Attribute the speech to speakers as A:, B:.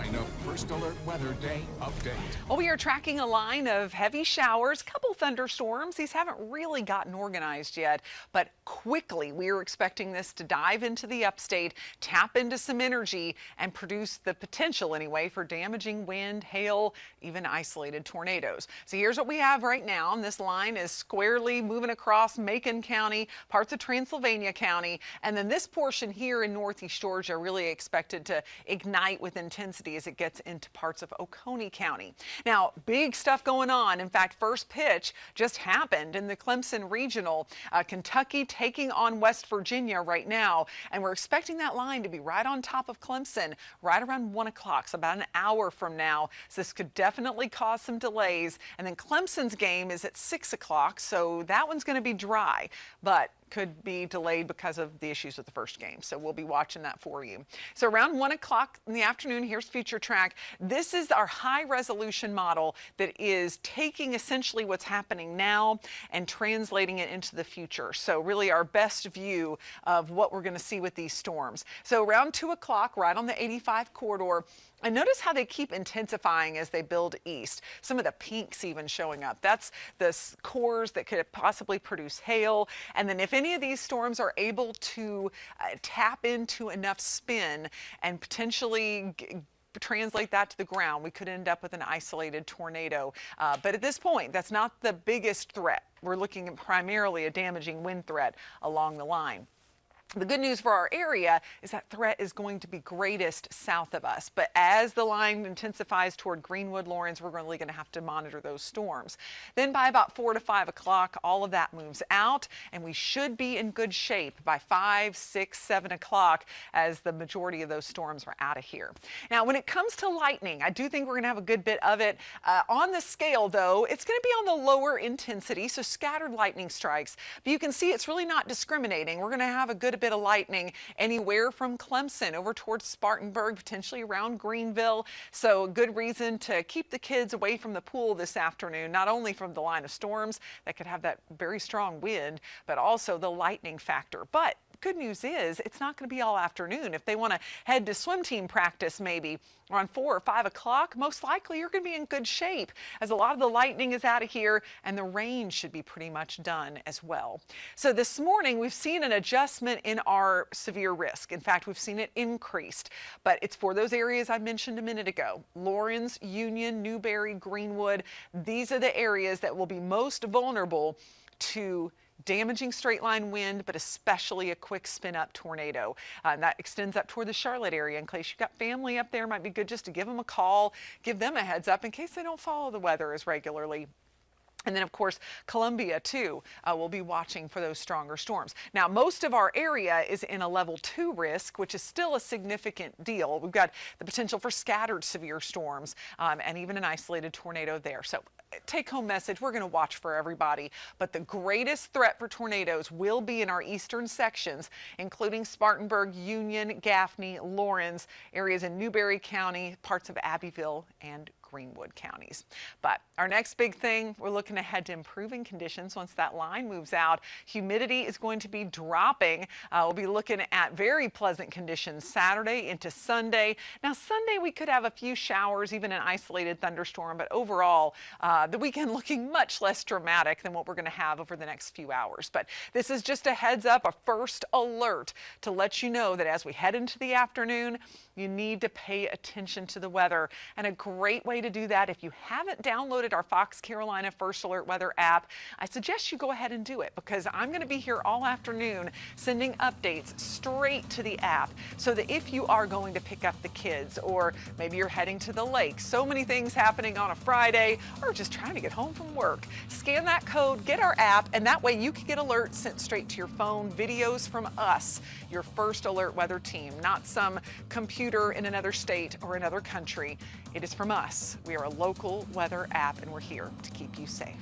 A: line of First Alert Weather Day update.
B: Well, we are tracking a line of heavy showers, couple thunderstorms. These haven't really gotten organized yet, but quickly we are expecting this to dive into the upstate, tap into some energy, and produce the potential anyway for damaging wind, hail, even isolated tornadoes. So here's what we have right now. And this line is squarely moving across Macon County, parts of Transylvania County, and then this portion here in northeast Georgia really expected to ignite with intensity as it gets into parts of Oconee County. Now, big stuff going on. In fact, first pitch just happened in the Clemson Regional. Kentucky taking on West Virginia right now, and we're expecting that line to be right on top of Clemson right around 1 o'clock, so about an hour from now. So this could definitely cause some delays. And then Clemson's game is at 6 o'clock, so that one's going to be dry, but could be delayed because of the issues with the first game. So we'll be watching that for you. So around 1 o'clock in the afternoon, here's Future Track. This is our high resolution model that is taking essentially what's happening now and translating it into the future. So really our best view of what we're going to see with these storms. So around 2 o'clock, right on the 85 corridor, and notice how they keep intensifying as they build east. Some of the pinks even showing up. That's the cores that could possibly produce hail. And then if any of these storms are able to tap into enough spin and potentially translate that to the ground, we could end up with an isolated tornado. But at this point, that's not the biggest threat. We're looking at primarily a damaging wind threat along the line. The good news for our area is that threat is going to be greatest south of us. But as the line intensifies toward Greenwood, Lawrence, we're really going to have to monitor those storms. Then by about 4 to 5 o'clock, all of that moves out, and we should be in good shape by 5, 6, 7 o'clock as the majority of those storms are out of here. Now, when it comes to lightning, I do think we're going to have a good bit of it. On the scale, though, it's going to be on the lower intensity, so scattered lightning strikes. But you can see it's really not discriminating. We're going to have a good bit of lightning anywhere from Clemson over towards Spartanburg, potentially around Greenville. So a good reason to keep the kids away from the pool this afternoon, not only from the line of storms that could have that very strong wind, but also the lightning factor. But good news is it's not going to be all afternoon. If they want to head to swim team practice maybe around 4 or 5 o'clock, most likely you're going to be in good shape as a lot of the lightning is out of here and the rain should be pretty much done as well. So this morning we've seen an adjustment in our severe risk. In fact, we've seen it increased, but it's for those areas I mentioned a minute ago. Lawrence, Union, Newberry, Greenwood. These are the areas that will be most vulnerable to damaging straight line wind, but especially a quick spin up tornado. And that extends up toward the Charlotte area. In case you've got family up there, it might be good just to give them a call, give them a heads up in case they don't follow the weather as regularly. And then, of course, Columbia, too, will be watching for those stronger storms. Now, most of our area is in a level 2 risk, which is still a significant deal. We've got the potential for scattered severe storms and even an isolated tornado there. So take-home message, we're going to watch for everybody. But the greatest threat for tornadoes will be in our eastern sections, including Spartanburg, Union, Gaffney, Lawrence, areas in Newberry County, parts of Abbeville, and Greenwood counties. But our next big thing, we're looking ahead to improving conditions once that line moves out. Humidity is going to be dropping. We'll be looking at very pleasant conditions Saturday into Sunday. Now, Sunday we could have a few showers, even an isolated thunderstorm, but overall, the weekend looking much less dramatic than what we're going to have over the next few hours. But this is just a heads up, a first alert to let you know that as we head into the afternoon, you need to pay attention to the weather. And a great way to do that, if you haven't downloaded our Fox Carolina First Alert Weather app, I suggest you go ahead and do it, because I'm going to be here all afternoon sending updates straight to the app so that if you are going to pick up the kids, or maybe you're heading to the lake, so many things happening on a Friday, or just trying to get home from work, scan that code, get our app, and that way you can get alerts sent straight to your phone, videos from us, your First Alert Weather team, not some computer in another state or another country. It is from us. We are a local weather app, and we're here to keep you safe.